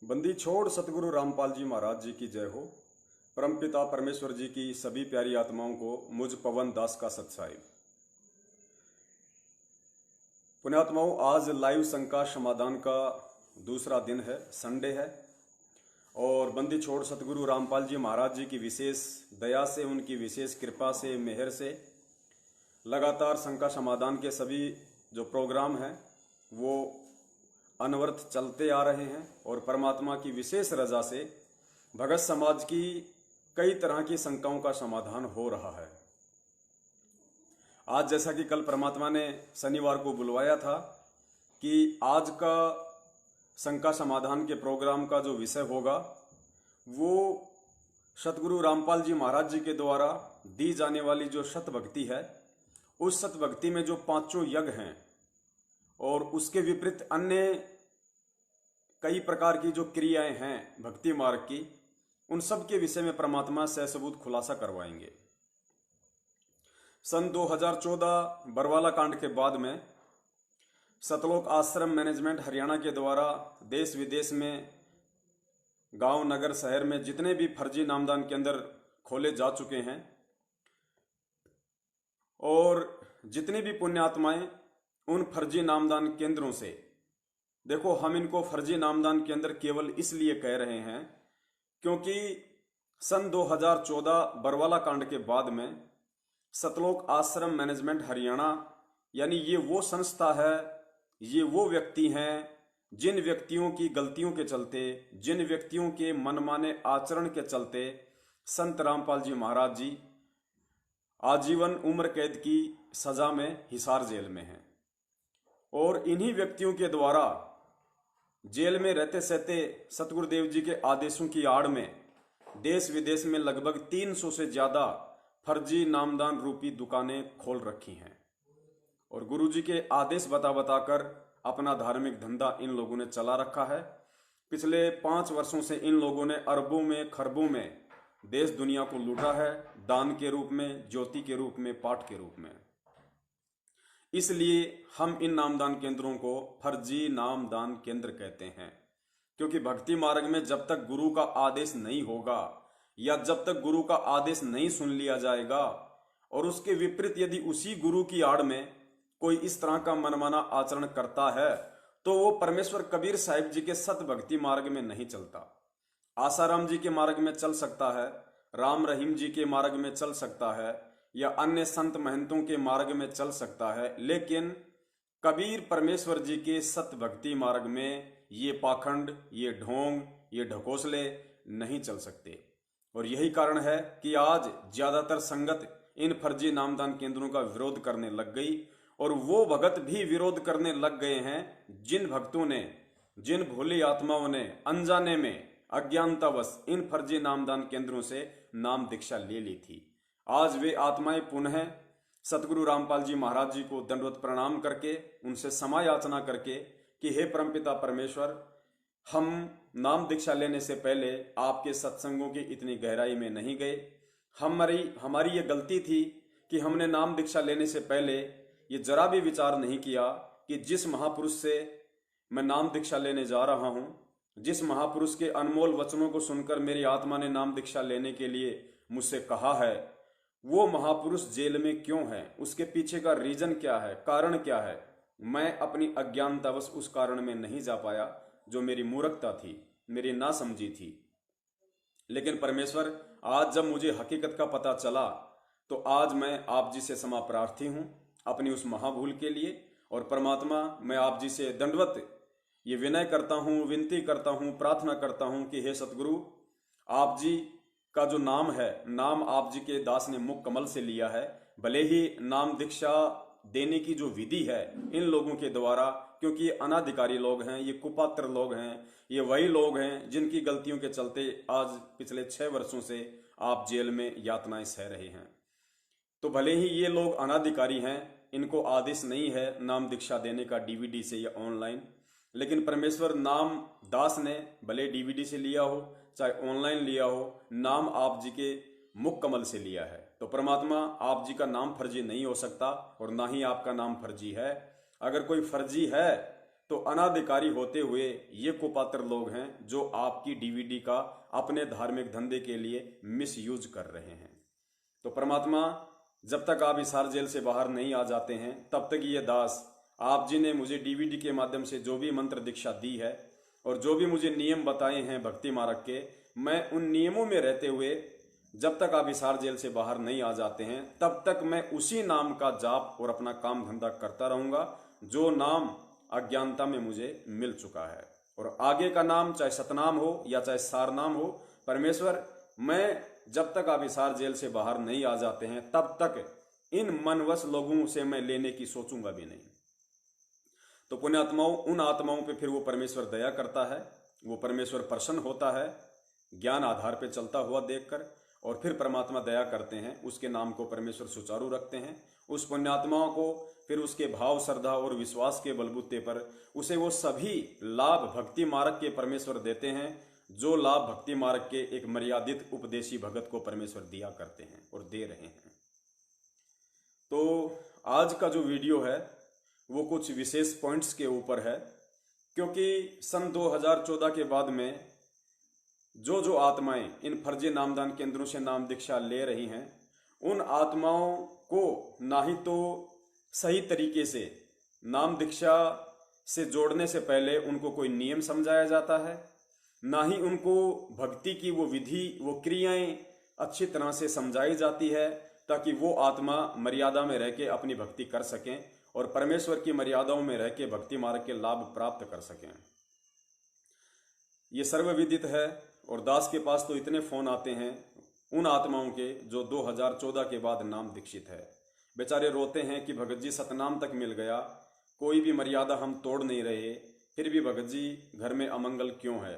बंदी छोड़ सतगुरु रामपाल जी महाराज जी की जय हो। परमपिता परमेश्वर जी की सभी प्यारी आत्माओं को मुझ पवन दास का सत्साहिब। पुण्यात्माओं, आज लाइव संका समाधान का दूसरा दिन है, संडे है। और बंदी छोड़ सतगुरु रामपाल जी महाराज जी की विशेष दया से, उनकी विशेष कृपा से, मेहर से लगातार संका समाधान के सभी जो प्रोग्राम हैं वो अनवरत चलते आ रहे हैं। और परमात्मा की विशेष रजा से भगत समाज की कई तरह की शंकाओं का समाधान हो रहा है। आज जैसा कि कल परमात्मा ने शनिवार को बुलवाया था कि आज का शंका समाधान के प्रोग्राम का जो विषय होगा वो सतगुरु रामपाल जी महाराज जी के द्वारा दी जाने वाली जो सत भक्ति है, उस सत भक्ति में जो पांचों यज्ञ हैं और उसके विपरीत अन्य कई प्रकार की जो क्रियाएं हैं भक्ति मार्ग की, उन सब के विषय में परमात्मा से सबूत खुलासा करवाएंगे। सन 2014 बरवाला कांड के बाद में सतलोक आश्रम मैनेजमेंट हरियाणा के द्वारा देश विदेश में, गांव नगर शहर में जितने भी फर्जी नामदान केंद्र खोले जा चुके हैं और जितनी भी पुण्यात्माएं उन फर्जी नामदान केंद्रों से, देखो हम इनको फर्जी नामदान केंद्र केवल इसलिए कह रहे हैं क्योंकि सन 2014 बरवाला कांड के बाद में सतलोक आश्रम मैनेजमेंट हरियाणा यानी ये वो संस्था है, ये वो व्यक्ति हैं जिन व्यक्तियों की गलतियों के चलते, जिन व्यक्तियों के मनमाने आचरण के चलते संत रामपाल जी महाराज जी आजीवन उम्र कैद की सजा में हिसार जेल में हैं। और इन्हीं व्यक्तियों के द्वारा जेल में रहते सहते सतगुरुदेव जी के आदेशों की आड़ में देश विदेश में लगभग 300 से ज्यादा फर्जी नामदान रूपी दुकानें खोल रखी हैं। और गुरु जी के आदेश बता बताकर अपना धार्मिक धंधा इन लोगों ने चला रखा है। पिछले 5 वर्षों से इन लोगों ने अरबों में खरबों में देश दुनिया को लूटा है, दान के रूप में, ज्योति के रूप में, पाठ के रूप में। इसलिए हम इन नामदान केंद्रों को फर्जी नामदान केंद्र कहते हैं, क्योंकि भक्ति मार्ग में जब तक गुरु का आदेश नहीं होगा या जब तक गुरु का आदेश नहीं सुन लिया जाएगा और उसके विपरीत यदि उसी गुरु की आड़ में कोई इस तरह का मनमाना आचरण करता है तो वो परमेश्वर कबीर साहिब जी के सत भक्ति मार्ग में नहीं चलता। आसाराम जी के मार्ग में चल सकता है, राम रहीम जी के मार्ग में चल सकता है या अन्य संत महंतों के मार्ग में चल सकता है, लेकिन कबीर परमेश्वर जी के सत भक्ति मार्ग में ये पाखंड, ये ढोंग, ये ढकोसले नहीं चल सकते। और यही कारण है कि आज ज्यादातर संगत इन फर्जी नामदान केंद्रों का विरोध करने लग गई। और वो भगत भी विरोध करने लग गए हैं जिन भक्तों ने, जिन भोली आत्माओं ने अनजाने में, अज्ञानतावश इन फर्जी नामदान केंद्रों से नाम दीक्षा ले ली थी। आज वे आत्माएं पुनः सतगुरु रामपाल जी महाराज जी को दंडवत प्रणाम करके, उनसे क्षमा याचना करके कि हे परमपिता परमेश्वर, हम नाम दीक्षा लेने से पहले आपके सत्संगों की इतनी गहराई में नहीं गए। हमारी ये गलती थी कि हमने नाम दीक्षा लेने से पहले ये जरा भी विचार नहीं किया कि जिस महापुरुष से मैं नाम दीक्षा लेने जा रहा हूं, जिस महापुरुष के अनमोल वचनों को सुनकर मेरी आत्मा ने नाम दीक्षा लेने के लिए मुझसे कहा है, वो महापुरुष जेल में क्यों है, उसके पीछे का रीजन क्या है, कारण क्या है। मैं अपनी अज्ञानतावश उस कारण में नहीं जा पाया, जो मेरी मूर्खता थी, मेरी नासमझी थी। लेकिन परमेश्वर, आज जब मुझे हकीकत का पता चला तो आज मैं आप जी से क्षमा प्रार्थी हूं अपनी उस महाभूल के लिए। और परमात्मा, मैं आप जी से दंडवत ये विनय करता हूं, विनती करता हूं, प्रार्थना करता हूं कि हे सतगुरु, आप जी का जो नाम है, नाम आप जी के दास ने मुख कमल से लिया है। भले ही नाम दीक्षा देने की जो विधि है इन लोगों के द्वारा, क्योंकि ये अनाधिकारी लोग हैं, ये कुपात्र लोग हैं, ये वही लोग हैं जिनकी गलतियों के चलते आज पिछले 6 वर्षों से आप जेल में यातनाएं सह रहे हैं। तो भले ही ये लोग अनाधिकारी हैं, इनको आदेश नहीं है नाम दीक्षा देने का डीवीडी से या ऑनलाइन, लेकिन परमेश्वर नाम दास ने भले डीवीडी से लिया हो चाहे ऑनलाइन लिया हो, नाम आप जी के मुख कमल से लिया है। तो परमात्मा, आप जी का नाम फर्जी नहीं हो सकता और ना ही आपका नाम फर्जी है। अगर कोई फर्जी है तो अनाधिकारी होते हुए ये कुपात्र लोग हैं जो आपकी डीवीडी का अपने धार्मिक धंधे के लिए मिसयूज कर रहे हैं। तो परमात्मा, जब तक आप हिसार जेल से बाहर नहीं आ जाते हैं तब तक ये दास आप जी ने मुझे डीवीडी के माध्यम से जो भी मंत्र दीक्षा दी है और जो भी मुझे नियम बताए हैं भक्ति मार्ग के, मैं उन नियमों में रहते हुए जब तक आप हिसार जेल से बाहर नहीं आ जाते हैं तब तक मैं उसी नाम का जाप और अपना काम धंधा करता रहूंगा जो नाम अज्ञानता में मुझे मिल चुका है। और आगे का नाम चाहे सतनाम हो या चाहे सारनाम हो, परमेश्वर मैं जब तक आप हिसार जेल से बाहर नहीं आ जाते हैं तब तक इन मनवश लोगों से मैं लेने की सोचूंगा भी नहीं। तो पुण्यात्माओं, उन आत्माओं पे फिर वो परमेश्वर दया करता है, वो परमेश्वर प्रसन्न होता है ज्ञान आधार पे चलता हुआ देखकर, और फिर परमात्मा दया करते हैं, उसके नाम को परमेश्वर सुचारू रखते हैं। उस पुण्यात्माओं को फिर उसके भाव, श्रद्धा और विश्वास के बलबूते पर उसे वो सभी लाभ भक्ति मार्ग के परमेश्वर देते हैं जो लाभ भक्ति मार्ग के एक मर्यादित उपदेशी भगत को परमेश्वर दिया करते हैं और दे रहे हैं। तो आज का जो वीडियो है वो कुछ विशेष पॉइंट्स के ऊपर है, क्योंकि सन 2014 के बाद में जो आत्माएं इन फर्जी नामदान केंद्रों से नाम दीक्षा ले रही हैं, उन आत्माओं को ना ही तो सही तरीके से नाम दीक्षा से जोड़ने से पहले उनको कोई नियम समझाया जाता है, ना ही उनको भक्ति की वो विधि, वो क्रियाएं अच्छी तरह से समझाई जाती है ताकि वो आत्मा मर्यादा में रह के अपनी भक्ति कर सकें और परमेश्वर की मर्यादाओं में रह के भक्ति मार्ग के लाभ प्राप्त कर सकें। ये सर्वविदित है और दास के पास तो इतने फोन आते हैं उन आत्माओं के जो 2014 के बाद नाम दीक्षित है। बेचारे रोते हैं कि भगत जी सतनाम तक मिल गया, कोई भी मर्यादा हम तोड़ नहीं रहे, फिर भी भगत जी घर में अमंगल क्यों है,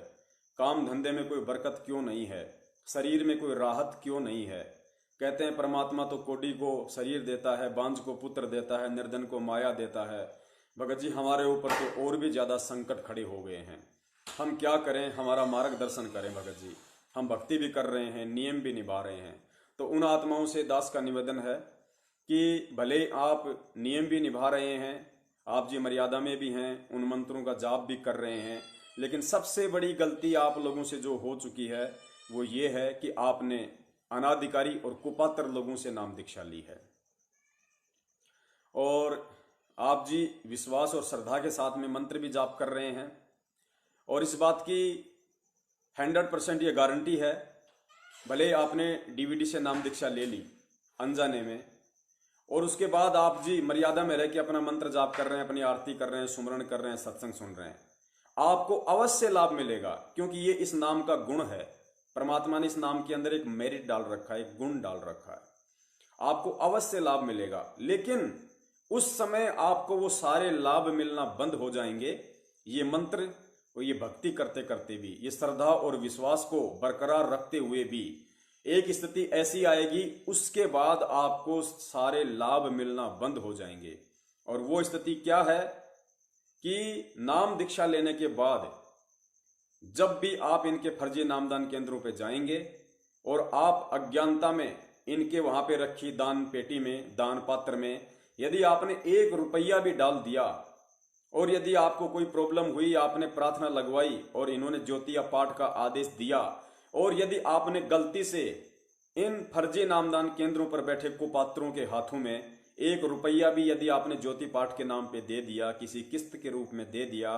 काम धंधे में कोई बरकत क्यों नहीं है, शरीर में कोई राहत क्यों नहीं है। कहते हैं परमात्मा तो कोडी को शरीर देता है, बांझ को पुत्र देता है, निर्धन को माया देता है। भगत जी हमारे ऊपर तो और भी ज्यादा संकट खड़े हो गए हैं, हम क्या करें, हमारा मार्गदर्शन करें भगत जी। हम भक्ति भी कर रहे हैं, नियम भी निभा रहे हैं। तो उन आत्माओं से दास का निवेदन है कि भले आप नियम भी निभा रहे हैं, आप जी मर्यादा में भी हैं, उन मंत्रों का जाप भी कर रहे हैं, लेकिन सबसे बड़ी गलती आप लोगों से जो हो चुकी है वो ये है कि आपने अनाधिकारी और कुपात्र लोगों से नाम दीक्षा ली है और आप जी विश्वास और श्रद्धा के साथ में मंत्र भी जाप कर रहे हैं। और इस बात की 100% ये गारंटी है, भले आपने डीवीडी से नाम दीक्षा ले ली अनजाने में और उसके बाद आप जी मर्यादा में रह के अपना मंत्र जाप कर रहे हैं, अपनी आरती कर रहे हैं, सुमरण कर रहे हैं, सत्संग सुन रहे हैं, आपको अवश्य लाभ मिलेगा, क्योंकि ये इस नाम का गुण है। परमात्मा ने इस नाम के अंदर एक मेरिट डाल रखा है, एक गुण डाल रखा है, आपको अवश्य लाभ मिलेगा। लेकिन उस समय आपको वो सारे लाभ मिलना बंद हो जाएंगे। ये मंत्र और ये भक्ति करते करते भी, ये श्रद्धा और विश्वास को बरकरार रखते हुए भी एक स्थिति ऐसी आएगी, उसके बाद आपको सारे लाभ मिलना बंद हो जाएंगे। और वो स्थिति क्या है कि नाम दीक्षा लेने के बाद जब भी आप इनके फर्जी नामदान केंद्रों पे जाएंगे और आप अज्ञानता में इनके वहां पे रखी दान पेटी में, दान पात्र में यदि आपने 1 रुपया भी डाल दिया और यदि आपको कोई प्रॉब्लम हुई, आपने प्रार्थना लगवाई और इन्होंने ज्योतिया पाठ का आदेश दिया, और यदि आपने गलती से इन फर्जी नामदान केंद्रों पर बैठे कुपात्रों के हाथों में 1 रुपया भी यदि आपने ज्योति पाठ के नाम पे दे दिया, किसी किस्त के रूप में दे दिया,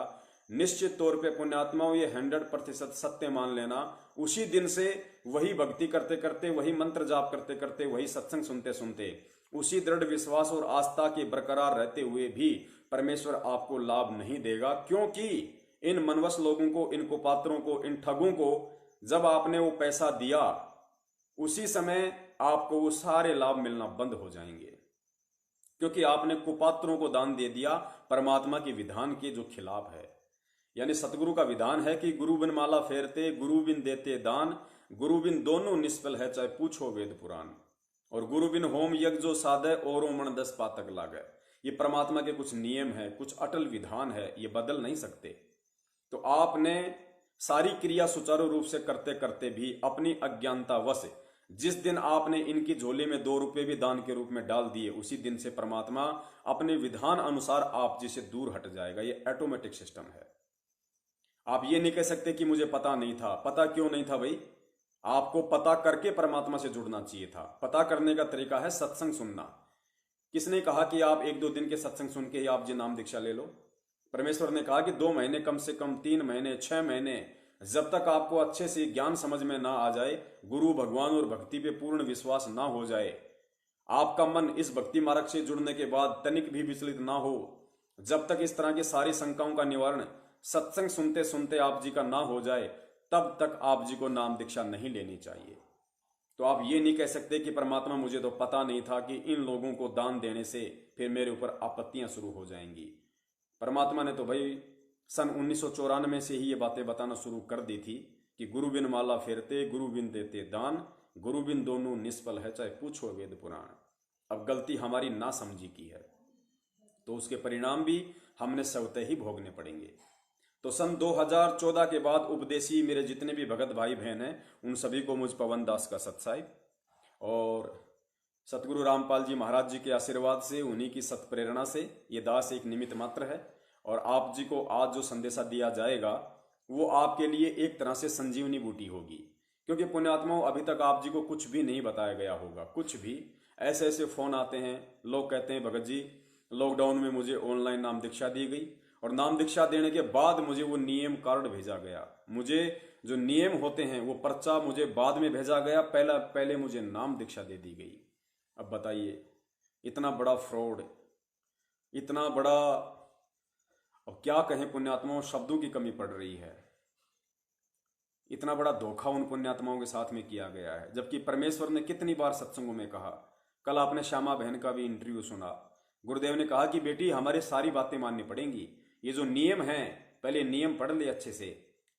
निश्चित तौर पे पुण्यात्माओं ये 100% सत्य मान लेना, उसी दिन से वही भक्ति करते करते, वही मंत्र जाप करते करते, वही सत्संग सुनते सुनते, उसी दृढ़ विश्वास और आस्था के बरकरार रहते हुए भी परमेश्वर आपको लाभ नहीं देगा। क्योंकि इन मनवश लोगों को, इन कुपात्रों को, इन ठगों को जब आपने वो पैसा दिया, उसी समय आपको वो सारे लाभ मिलना बंद हो जाएंगे, क्योंकि आपने कुपात्रों को दान दे दिया परमात्मा के विधान के जो खिलाफ है। यानी सतगुरु का विधान है कि गुरु बिन माला फेरते, गुरु बिन देते दान, गुरु बिन दोनों निष्फल है, चाहे पूछो वेद पुराण, और गुरु बिन होम यज्ञ जो साधे और मन 10 पातक लागे। ये परमात्मा के कुछ नियम है, कुछ अटल विधान है, ये बदल नहीं सकते। तो आपने सारी क्रिया सुचारू रूप से करते करते भी अपनी अज्ञानता वश जिस दिन आपने इनकी झोली में 2 रुपए भी दान के रूप में डाल दिए, उसी दिन से परमात्मा अपने विधान अनुसार आप जी से दूर हट जाएगा। ये ऑटोमेटिक सिस्टम है। आप ये नहीं कह सकते कि मुझे पता नहीं था। पता क्यों नहीं था भाई? आपको पता करके परमात्मा से जुड़ना चाहिए था। पता करने का तरीका है सत्संग सुनना। किसने कहा कि आप 1-2 दिन के सत्संग सुन के ही आप जी नाम दीक्षा ले लो? परमेश्वर ने कहा कि 2 महीने, कम से कम 3 महीने, 6 महीने, जब तक आपको अच्छे से ज्ञान समझ में ना आ जाए, गुरु भगवान और भक्ति पे पूर्ण विश्वास ना हो जाए, आपका मन इस भक्ति मार्ग से जुड़ने के बाद तनिक भी विचलित ना हो, जब तक इस तरह की सारी शंकाओं का निवारण सत्संग सुनते सुनते आप जी का ना हो जाए, तब तक आप जी को नाम दीक्षा नहीं लेनी चाहिए। तो आप ये नहीं कह सकते कि परमात्मा मुझे तो पता नहीं था कि इन लोगों को दान देने से फिर मेरे ऊपर आपत्तियां शुरू हो जाएंगी। परमात्मा ने तो भाई सन 1994 से ही ये बातें बताना शुरू कर दी थी कि गुरु बिन माला फेरते, गुरु बिन देते दान, गुरु बिन दोनों निष्फल है, चाहे पूछो वेद पुराण। अब गलती हमारी ना समझी की है, तो उसके परिणाम भी हमने स्वतः ही भोगने पड़ेंगे। तो सन 2014 के बाद उपदेशी मेरे जितने भी भगत भाई बहन हैं, उन सभी को मुझ पवन दास का सत्साई और सतगुरु रामपाल जी महाराज जी के आशीर्वाद से, उन्हीं की सत प्रेरणा से ये दास एक निमित्त मात्र है। और आप जी को आज जो संदेशा दिया जाएगा वो आपके लिए एक तरह से संजीवनी बूटी होगी, क्योंकि पुण्यात्माओं अभी तक आप जी को कुछ भी नहीं बताया गया होगा। कुछ भी ऐसे ऐसे फोन आते हैं, लोग कहते हैं भगत जी लॉकडाउन में मुझे ऑनलाइन नाम दीक्षा दी गई और नाम दीक्षा देने के बाद मुझे वो नियम कार्ड भेजा गया। मुझे जो नियम होते हैं वो पर्चा मुझे बाद में भेजा गया, पहले मुझे नाम दीक्षा दे दी गई। अब बताइए, इतना बड़ा फ्रॉड, इतना बड़ा, अब क्या कहें पुण्यात्माओं, शब्दों की कमी पड़ रही है। इतना बड़ा धोखा उन पुण्यात्माओं के साथ में किया गया है, जबकि परमेश्वर ने कितनी बार सत्संगों में कहा। कल आपने श्यामा बहन का भी इंटरव्यू सुना। गुरुदेव ने कहा कि बेटी हमारी सारी बातें माननी पड़ेंगी, ये जो नियम हैं पहले नियम पढ़ ले अच्छे से,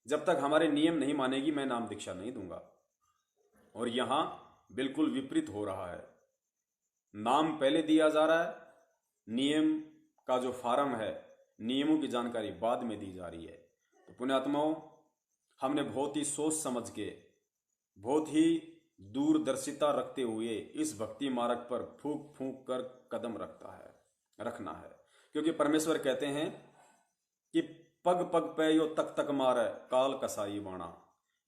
जब तक हमारे नियम नहीं मानेगी मैं नाम दीक्षा नहीं दूंगा। और यहां बिल्कुल विपरीत हो रहा है। नाम पहले दिया जा रहा है, नियम का जो फार्म है, नियमों की जानकारी बाद में दी जा रही है। तो पुण्यात्माओं, हमने बहुत ही सोच समझ के, बहुत ही दूरदर्शिता रखते हुए इस भक्ति मार्ग पर फूंक फूंक कर कदम रखना है। क्योंकि परमेश्वर कहते हैं कि पग पग पे यो तक तक मारे काल कसाई बाणा।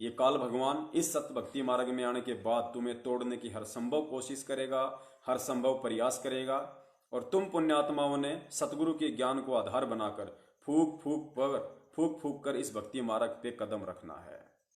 ये काल भगवान इस सत्य भक्ति मार्ग में आने के बाद तुम्हें तोड़ने की हर संभव कोशिश करेगा, हर संभव प्रयास करेगा। और तुम पुण्यात्माओं ने सतगुरु के ज्ञान को आधार बनाकर फूक फूक कर इस भक्ति मार्ग पे कदम रखना है।